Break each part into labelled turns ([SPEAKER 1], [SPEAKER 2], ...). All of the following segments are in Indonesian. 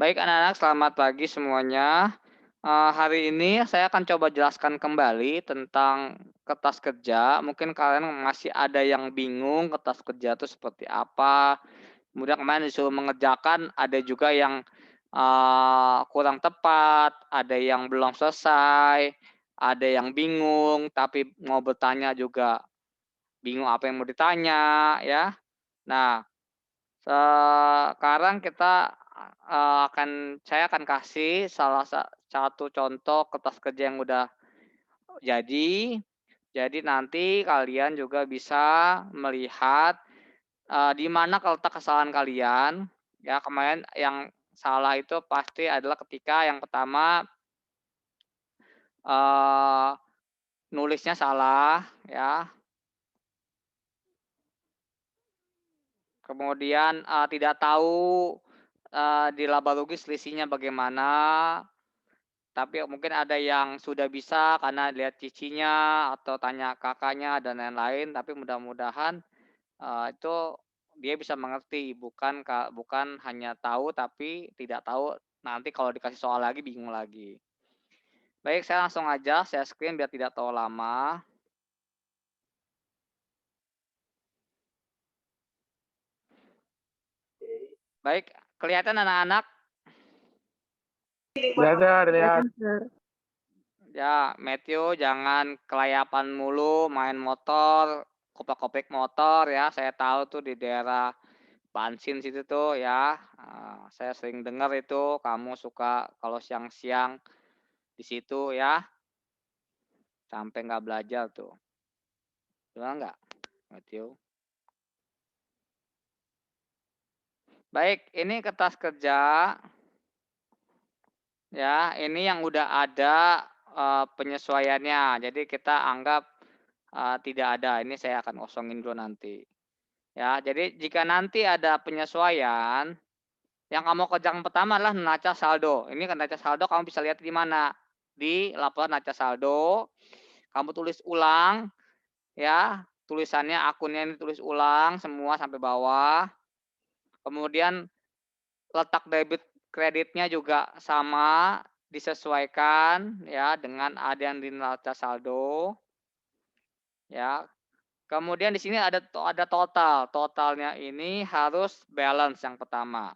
[SPEAKER 1] Baik anak-anak, selamat pagi semuanya. Hari ini saya akan coba jelaskan kembali tentang kertas kerja. Mungkin kalian masih ada yang bingung kertas kerja itu seperti apa. Kemudian kemarin disuruh mengerjakan, ada juga yang, kurang tepat, ada yang belum selesai, ada yang bingung, tapi mau bertanya juga bingung apa yang mau ditanya, ya. Nah, sekarang kita, saya akan kasih satu contoh kertas kerja yang udah jadi. Jadi nanti kalian juga bisa melihat, di mana letak kesalahan kalian. Ya, kemarin yang salah itu pasti adalah ketika yang pertama, eee, nulisnya salah, ya. Kemudian, tidak tahu, di laba rugi selisihnya bagaimana. Tapi mungkin ada yang sudah bisa karena lihat cicinya atau tanya kakaknya dan lain-lain, tapi mudah-mudahan, itu dia bisa mengerti, bukan hanya tahu tapi tidak tahu, nanti kalau dikasih soal lagi bingung lagi. Baik, saya langsung aja share screen biar tidak terlalu lama. Baik, kelihatan anak-anak?
[SPEAKER 2] Kelihatan, Sir.
[SPEAKER 1] Ya, Matthew jangan kelayapan mulu, main motor, kopek-kopek motor ya, saya tahu tuh di daerah Bansin situ tuh ya, saya sering dengar itu kamu suka kalau siang-siang di situ ya, sampai nggak belajar tuh. Benar nggak, Matthew? Baik, ini kertas kerja, ya, ini yang udah ada, penyesuaiannya. Jadi kita anggap, tidak ada, ini saya akan kosongin dulu nanti. Ya, jadi jika nanti ada penyesuaian, yang kamu kerjakan pertama adalah neraca saldo. Ini kan neraca saldo kamu bisa lihat di mana? Di laporan neraca saldo, kamu tulis ulang ya, tulisannya akunnya ini tulis ulang semua sampai bawah. Kemudian letak debit kreditnya juga sama, disesuaikan ya dengan ada yang di neraca saldo ya. Kemudian di sini ada total. Totalnya ini harus balance yang pertama.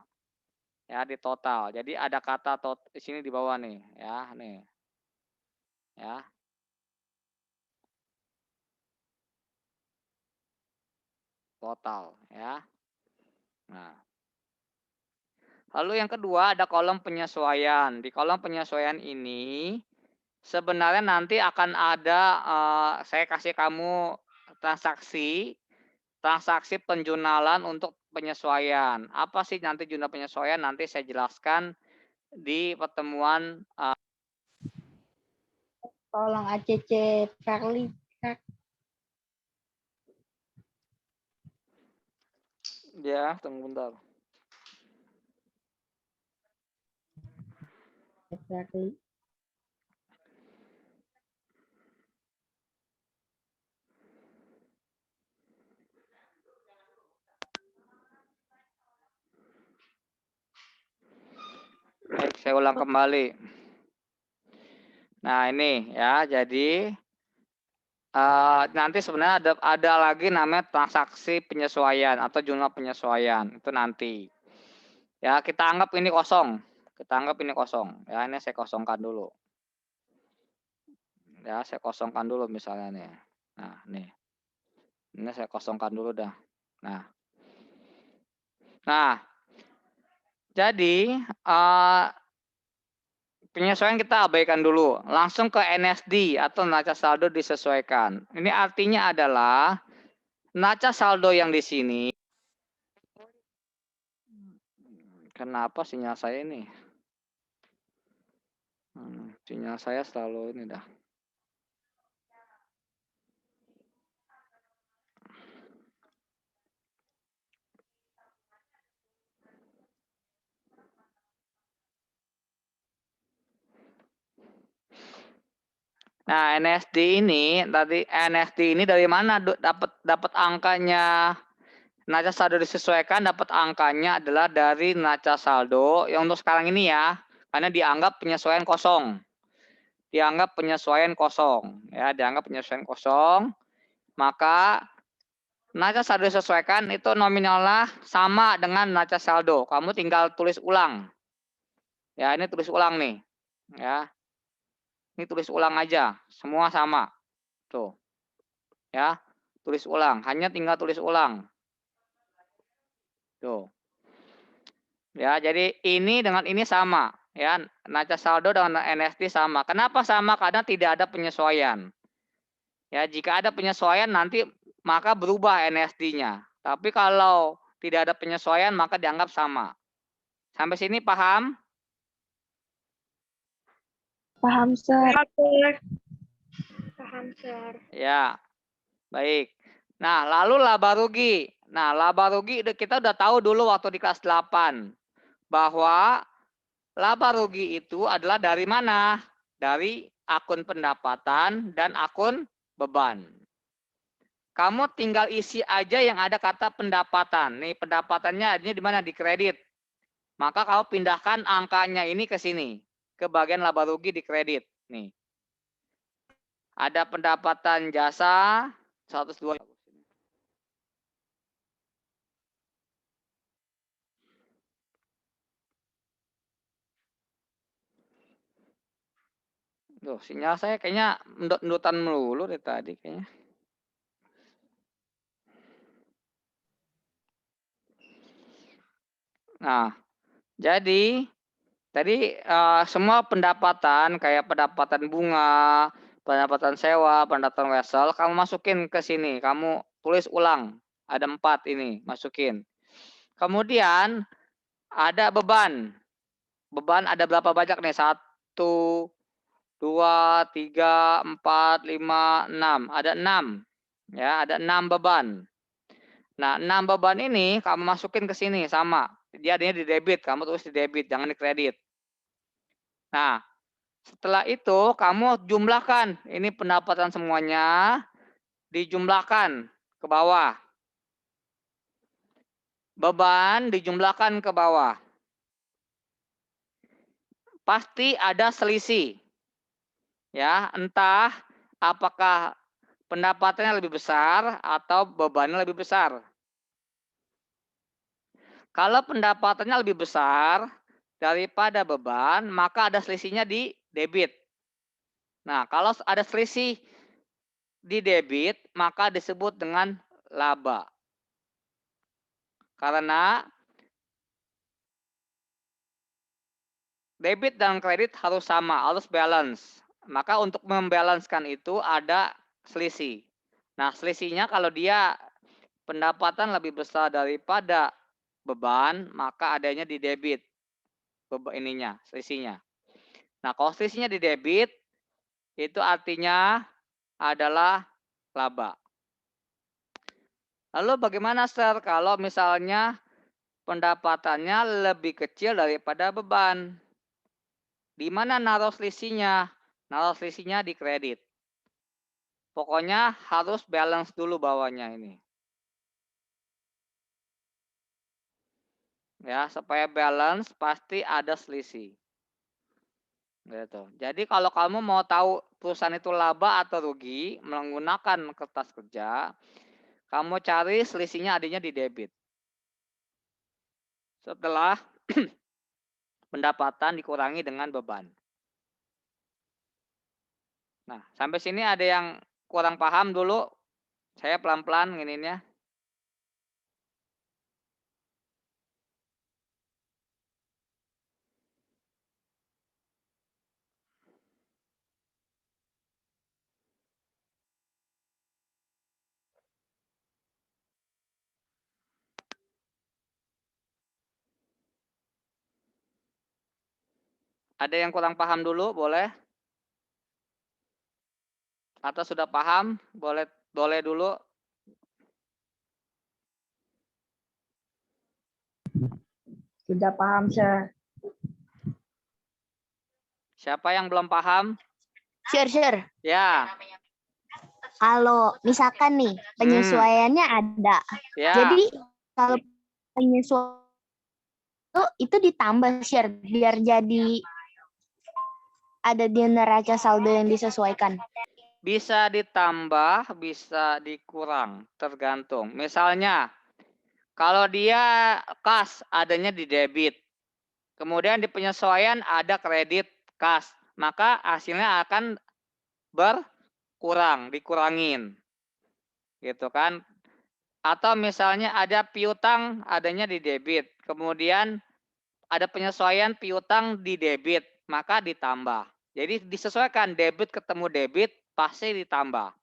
[SPEAKER 1] Ya, di total. Jadi ada kata di sini di bawah nih, ya, nih. Ya, total, ya. Nah, lalu yang kedua ada kolom penyesuaian. Di kolom penyesuaian ini sebenarnya nanti akan ada, saya kasih kamu transaksi transaksi penjualan untuk penyesuaian. Apa sih nanti jurnal penyesuaian? Nanti saya jelaskan di pertemuan,
[SPEAKER 2] Tolong ACC Verly.
[SPEAKER 1] ya, tunggu bentar.
[SPEAKER 2] Verly.
[SPEAKER 1] Baik, saya ulang kembali. Nah, ini ya, jadi nanti sebenarnya ada lagi namanya transaksi penyesuaian atau jumlah penyesuaian, itu nanti. Ya, kita anggap ini kosong, ya, ini saya kosongkan dulu. Ya, saya kosongkan dulu misalnya nih. Nah, nih. Ini saya kosongkan dulu dah. Nah, jadi, penyesuaian kita abaikan dulu, langsung ke NSD atau neraca saldo disesuaikan. Ini artinya adalah neraca saldo yang di sini. Kenapa sinyal saya ini? Sinyal saya selalu ini dah. Nah, NSD ini dari mana dapat angkanya? neraca saldo disesuaikan dapat angkanya adalah dari neraca saldo yang untuk sekarang ini ya, karena dianggap penyesuaian kosong. Dianggap penyesuaian kosong, ya, dianggap penyesuaian kosong. Maka neraca saldo disesuaikan itu nominalnya sama dengan neraca saldo. Kamu tinggal tulis ulang. Ya, ini tulis ulang nih. Ya. Ini tulis ulang aja, semua sama. Tuh. Ya, tulis ulang, hanya tinggal tulis ulang. Tuh. Ya, jadi ini dengan ini sama, ya. Neraca saldo dengan NSD sama. Kenapa sama? Karena tidak ada penyesuaian. Ya, jika ada penyesuaian nanti maka berubah NSD-nya. Tapi kalau tidak ada penyesuaian maka dianggap sama. Sampai sini paham?
[SPEAKER 2] Paham, Sir.
[SPEAKER 3] Paham, Sir.
[SPEAKER 1] Ya. Baik. Nah, lalu laba rugi. Nah, laba rugi kita udah tahu dulu waktu di kelas 8 bahwa laba rugi itu adalah dari mana? Dari akun pendapatan dan akun beban. Kamu tinggal isi aja yang ada kata pendapatan. Nih, pendapatannya adanya di mana? Di kredit. Maka kamu pindahkan angkanya ini ke sini, ke bagian laba rugi di kredit. Nih. Ada pendapatan jasa 102. Loh, sinyal saya kayaknya endut-endutan melulu dari tadi kayaknya. Nah, jadi tadi semua pendapatan kayak pendapatan bunga, pendapatan sewa, pendapatan wesel, kamu masukin ke sini. Kamu tulis ulang. Ada 4 ini, masukin. Kemudian ada beban. Beban ada berapa banyak nih? 1, 2, 3, 4, 5, 6. Ada 6. Ya, ada 6 beban. Nah, 6 beban ini kamu masukin ke sini sama. Dia adanya di debit, kamu tulis di debit, jangan di kredit. Nah, setelah itu kamu jumlahkan. Ini pendapatan semuanya dijumlahkan ke bawah. Beban dijumlahkan ke bawah. Pasti ada selisih. Ya, entah apakah pendapatannya lebih besar atau bebannya lebih besar. Kalau pendapatannya lebih besar daripada beban, maka ada selisihnya di debit. Nah, kalau ada selisih di debit, maka disebut dengan laba. Karena debit dan kredit harus sama, harus balance. Maka untuk membalancekan itu ada selisih. Nah, selisihnya kalau dia pendapatan lebih besar daripada beban, maka adanya di debit. Ininya, selisihnya. Nah, kalau selisihnya di debit, itu artinya adalah laba. Lalu bagaimana, Sir, kalau misalnya pendapatannya lebih kecil daripada beban? Di mana naruh selisihnya? Naruh selisihnya di kredit. Pokoknya harus balance dulu bawahnya ini. Ya, supaya balance pasti ada selisih. Gitu. Jadi kalau kamu mau tahu perusahaan itu laba atau rugi menggunakan kertas kerja, kamu cari selisihnya adanya di debit. Setelah pendapatan dikurangi dengan beban. Nah, sampai sini ada yang kurang paham dulu? Saya pelan-pelan ngininya. Ada yang kurang paham dulu, boleh? Atau sudah paham, boleh dulu.
[SPEAKER 2] Sudah paham, Sir.
[SPEAKER 1] Siapa yang belum paham?
[SPEAKER 3] Sir.
[SPEAKER 1] Ya.
[SPEAKER 3] Kalau misalkan nih penyesuaiannya ada.
[SPEAKER 1] Ya.
[SPEAKER 3] Jadi Kalau penyesuaian itu ditambah share biar jadi ada di neraca saldo yang disesuaikan.
[SPEAKER 1] Bisa ditambah, bisa dikurang, tergantung. Misalnya, kalau dia kas adanya di debit, kemudian di penyesuaian ada kredit kas, maka hasilnya akan berkurang, dikurangin. Gitu kan. Atau misalnya ada piutang adanya di debit, kemudian ada penyesuaian piutang di debit, maka ditambah. Jadi disesuaikan, debit ketemu debit pasti ditambah.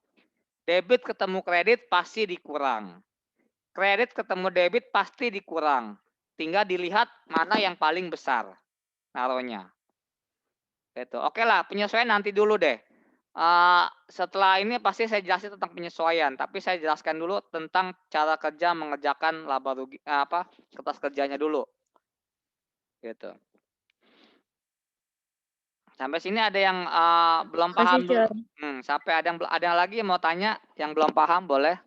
[SPEAKER 1] Debit ketemu kredit pasti dikurang. Kredit ketemu debit pasti dikurang. Tinggal dilihat mana yang paling besar naruhnya. Gitu. Oke lah, penyesuaian nanti dulu deh. Setelah ini pasti saya jelasin tentang penyesuaian, tapi saya jelaskan dulu tentang cara kerja mengerjakan laba rugi kertas kerjanya dulu. Gitu. Sampai sini ada yang belum paham dulu? Sampai ada yang lagi yang mau tanya yang belum paham boleh?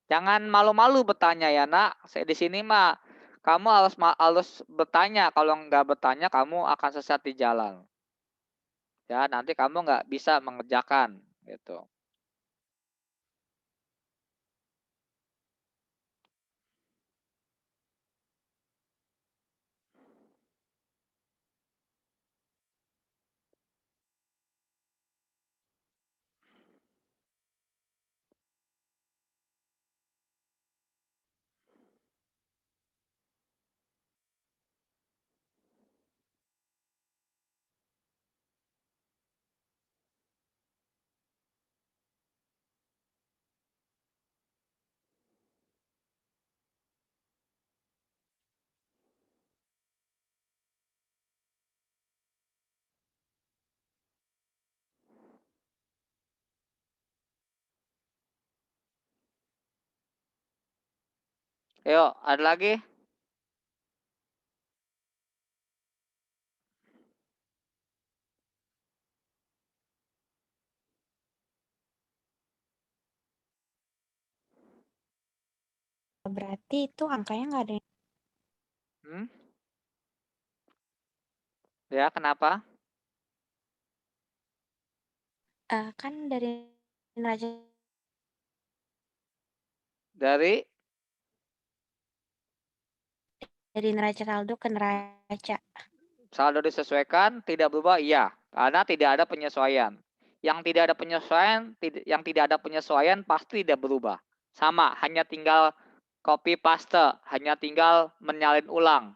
[SPEAKER 1] Jangan malu-malu bertanya ya, Nak. Saya di sini mah kamu harus bertanya. Kalau nggak bertanya kamu akan sesat di jalan. Ya, nanti kamu nggak bisa mengerjakan gitu. Yuk, ada lagi?
[SPEAKER 3] Berarti itu angkanya nggak ada.
[SPEAKER 1] Ya, kenapa?
[SPEAKER 3] Kan dari neraca
[SPEAKER 1] Dari
[SPEAKER 3] saldo ke neraca.
[SPEAKER 1] saldo disesuaikan tidak berubah, iya, karena tidak ada penyesuaian. Yang tidak ada penyesuaian pasti tidak berubah. Sama, hanya tinggal copy paste, hanya tinggal menyalin ulang.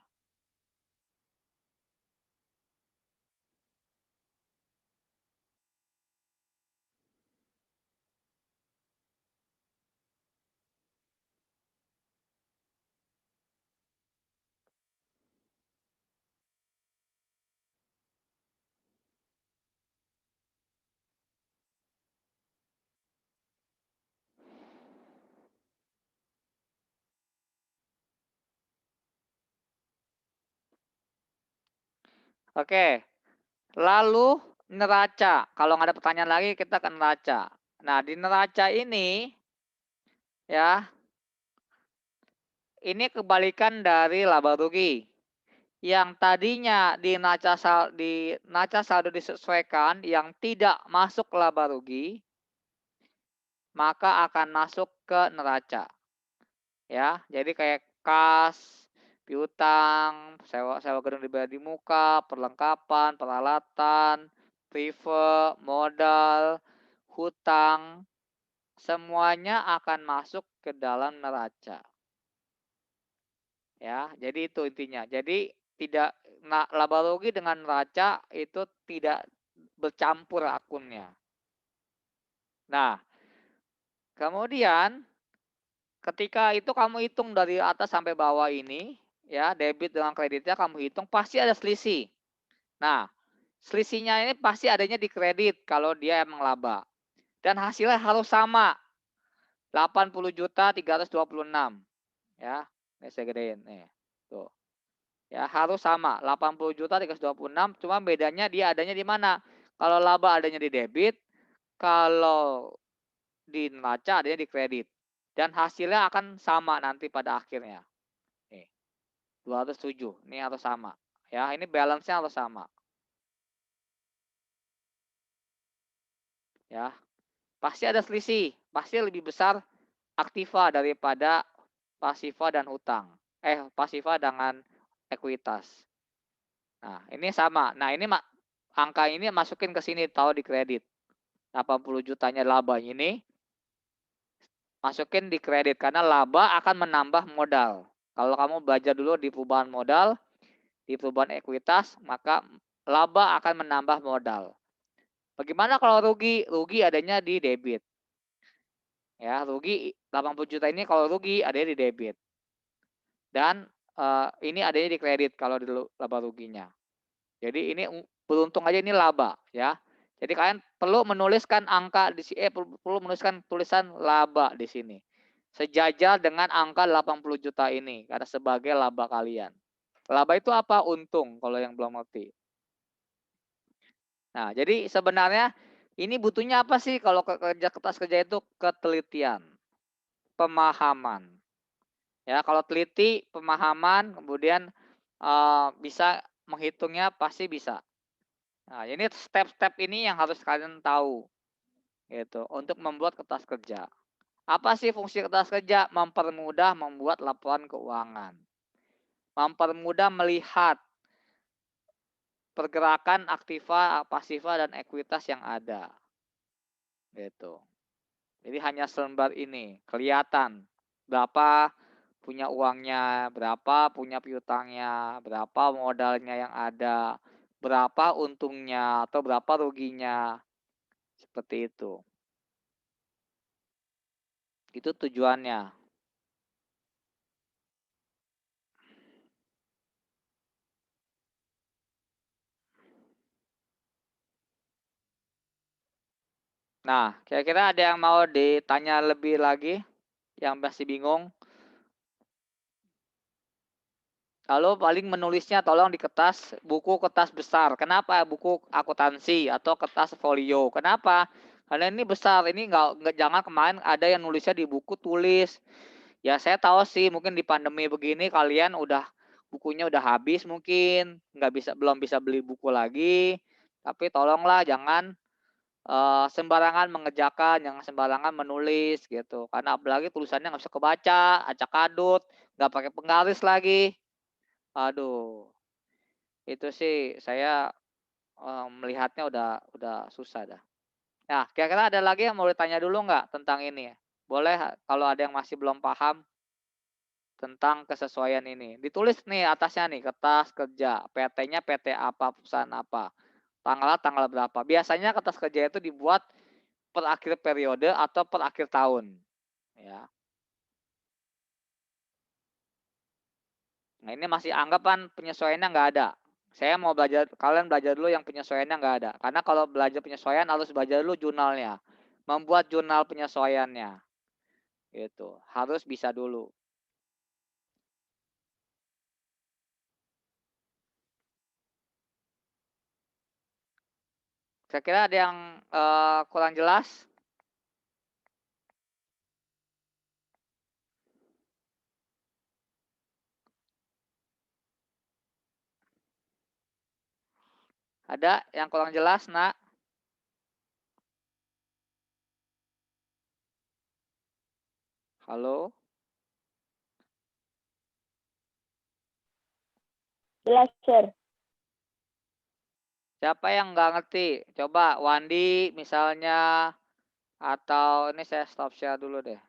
[SPEAKER 1] Oke, lalu neraca. Kalau nggak ada pertanyaan lagi, kita ke neraca. Nah, di neraca ini, ya, ini kebalikan dari laba rugi. Yang tadinya di neraca saldo disesuaikan yang tidak masuk laba rugi, maka akan masuk ke neraca. Ya, jadi kayak kas, piutang, sewa gedung dibayar di muka, perlengkapan, peralatan, prive, modal, hutang, semuanya akan masuk ke dalam neraca. Ya, jadi itu intinya. Jadi tidak laba rugi dengan neraca itu tidak bercampur akunnya. Nah, kemudian ketika itu kamu hitung dari atas sampai bawah ini, ya, debit dengan kreditnya kamu hitung pasti ada selisih. Nah, selisihnya ini pasti adanya di kredit kalau dia emang laba. Dan hasilnya harus sama. 80.326. Ya, ini saya gedein nih. Tuh. Ya, harus sama. 80.326, cuma bedanya dia adanya di mana? Kalau laba adanya di debit, kalau di neraca adanya di kredit. dan hasilnya akan sama nanti pada akhirnya. Nih, 207, ini harus sama. Ya, ini balance-nya harus sama. Ya, pasti ada selisih, pasti lebih besar aktiva daripada pasiva dan hutang. Pasiva dengan ekuitas. Nah, ini sama. Nah, ini angka ini masukin ke sini, tahu di kredit. 80 jutanya laba ini masukin di kredit karena laba akan menambah modal. Kalau kamu belajar dulu di perubahan modal, di perubahan ekuitas, maka laba akan menambah modal. Bagaimana kalau rugi? Rugi adanya di debit. Ya, rugi 80 juta ini kalau rugi adanya di debit. Dan ini adanya di kredit kalau di laba ruginya. Jadi ini beruntung aja ini laba ya. Jadi kalian perlu menuliskan angka di sini, perlu menuliskan tulisan laba di sini. Sejajar dengan angka 80 juta ini karena sebagai laba kalian. Laba itu apa? Untung kalau yang belum ngerti. Nah, jadi sebenarnya ini butuhnya apa sih kalau kertas kerja itu? Ketelitian, pemahaman. Ya, kalau teliti, pemahaman, kemudian bisa menghitungnya pasti bisa. Nah, ini step-step ini yang harus kalian tahu, gitu, untuk membuat kertas kerja. Apa sih fungsi kertas kerja? Mempermudah membuat laporan keuangan, mempermudah melihat pergerakan aktiva, pasiva, dan ekuitas yang ada, gitu. Jadi hanya selembar ini kelihatan berapa punya uangnya, berapa punya piutangnya, berapa modalnya yang ada, berapa untungnya atau berapa ruginya, seperti itu. Itu tujuannya. Nah, kira-kira ada yang mau ditanya lebih lagi yang masih bingung? Lalu paling menulisnya tolong di kertas, buku kertas besar. Kenapa buku akuntansi atau kertas folio? Kenapa? Karena ini besar, ini nggak jangan kemarin ada yang nulisnya di buku tulis. Ya saya tahu sih mungkin di pandemi begini kalian bukunya udah habis mungkin, belum bisa beli buku lagi. Tapi tolonglah jangan sembarangan mengerjakan, jangan sembarangan menulis gitu. Karena apalagi tulisannya nggak bisa kebaca, acak-adut, nggak pakai penggaris lagi. Aduh, itu sih saya melihatnya udah susah dah. Nah, kira-kira ada lagi yang mau ditanya dulu nggak tentang ini? Boleh kalau ada yang masih belum paham tentang kesesuaian ini. Ditulis nih atasnya nih, kertas kerja, PT-nya PT apa, perusahaan apa, tanggal berapa. Biasanya kertas kerja itu dibuat per akhir periode atau per akhir tahun. Ya. Nah ini masih anggapan penyesuaiannya nggak ada. Saya mau kalian belajar dulu yang penyesuaiannya nggak ada. Karena kalau belajar penyesuaian harus belajar dulu jurnalnya. Membuat jurnal penyesuaiannya. Gitu. Harus bisa dulu. Saya kira ada yang kurang jelas. Ada yang kurang jelas, Nak? Halo?
[SPEAKER 2] Jelas, Sir.
[SPEAKER 1] Siapa yang nggak ngerti? Coba Wandi misalnya, atau ini saya stop share dulu deh.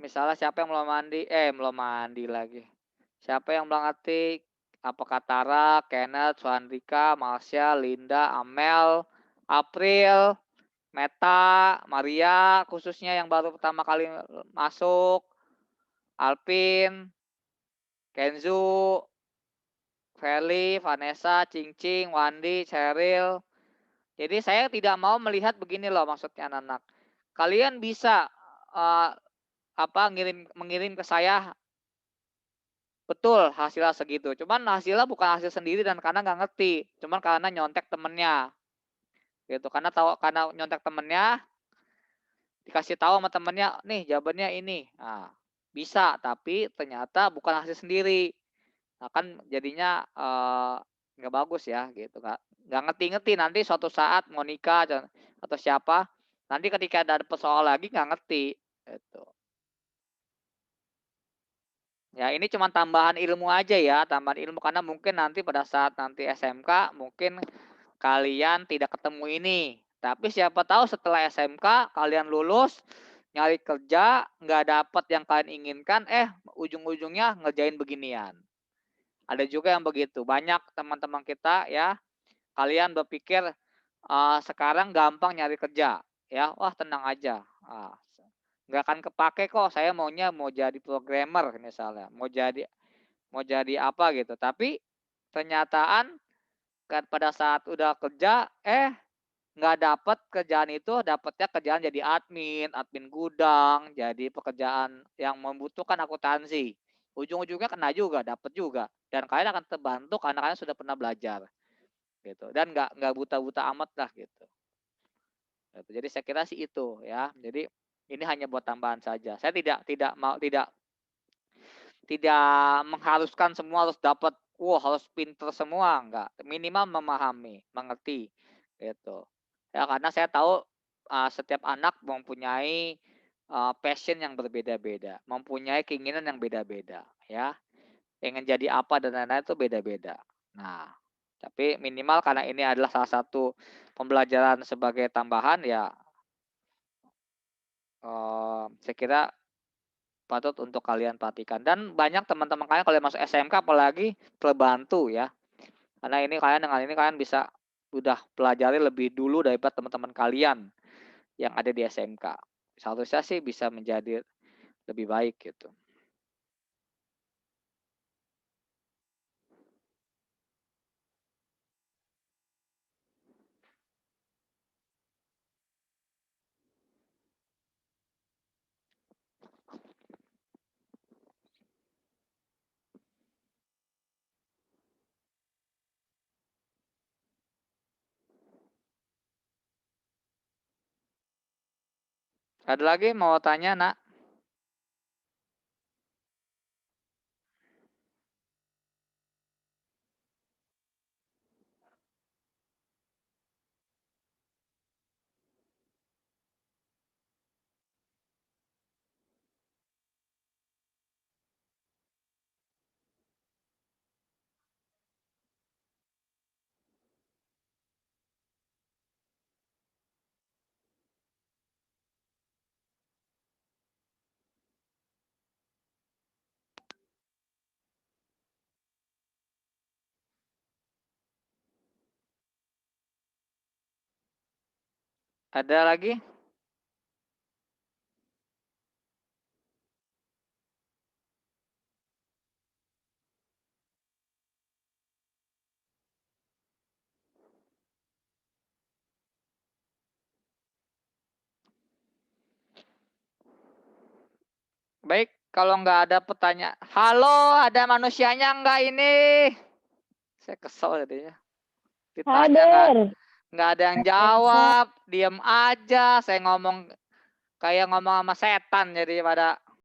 [SPEAKER 1] Misalnya siapa yang belum mandi lagi. Siapa yang belum ngerti? Apakah Tara, Kenneth, Suhandrika, Marsha, Linda, Amel, April, Meta, Maria, khususnya yang baru pertama kali masuk, Alpin, Kenzu, Feli, Vanessa, Cincing, Wandi, Cheryl. Jadi saya tidak mau melihat begini loh maksudnya anak-anak. Kalian bisa mengirim ke saya betul hasilnya segitu. Cuman hasilnya bukan hasil sendiri dan karena nggak ngerti. Cuman karena nyontek temennya. gitu. Karena nyontek temennya, dikasih tahu sama temennya, nih jawabannya ini. Nah, bisa, tapi ternyata bukan hasil sendiri. Nah, kan jadinya nggak bagus ya gitu, Kak. Nggak ngerti-ngerti nanti suatu saat mau nikah atau siapa, nanti ketika ada persoalan lagi nggak ngerti, gitu. Ya ini cuma tambahan ilmu aja ya, tambahan ilmu karena mungkin nanti pada saat nanti SMK mungkin kalian tidak ketemu ini. Tapi siapa tahu setelah SMK kalian lulus, nyari kerja, nggak dapat yang kalian inginkan, ujung-ujungnya ngerjain beginian. Ada juga yang begitu. Banyak teman-teman kita ya, kalian berpikir sekarang gampang nyari kerja, ya, wah tenang aja. Nggak akan kepake kok. Saya maunya mau jadi programmer misalnya, mau jadi apa gitu. Tapi kenyataan kan pada saat udah kerja, nggak dapat kerjaan itu, dapatnya kerjaan jadi admin gudang, jadi pekerjaan yang membutuhkan akuntansi. Ujung-ujungnya kena juga, dapat juga. Dan kalian akan terbantu karena kalian sudah pernah belajar gitu. Dan nggak buta-buta amat lah gitu. Jadi saya kira sih itu ya. Jadi ini hanya buat tambahan saja. Saya tidak mengharuskan semua harus dapat, harus pinter semua, enggak. Minimal memahami, mengerti gitu. Ya karena saya tahu setiap anak mempunyai passion yang berbeda-beda, mempunyai keinginan yang beda-beda ya. Ingin jadi apa dan lain-lain itu beda-beda. Nah, tapi minimal karena ini adalah salah satu pembelajaran sebagai tambahan ya, saya kira patut untuk kalian perhatikan. Dan banyak teman-teman kalian kalau masuk SMK apalagi terbantu ya. Karena ini dengan ini kalian bisa udah pelajari lebih dulu daripada teman-teman kalian yang ada di SMK. Seharusnya sih bisa menjadi lebih baik gitu. Ada lagi mau tanya, Nak? Ada lagi? Baik, kalau nggak ada pertanyaan, halo, ada manusianya nggak ini? Saya kesel jadinya. Ditanya nggak ada yang jawab, diem aja. Saya kayak ngomong sama setan jadi pada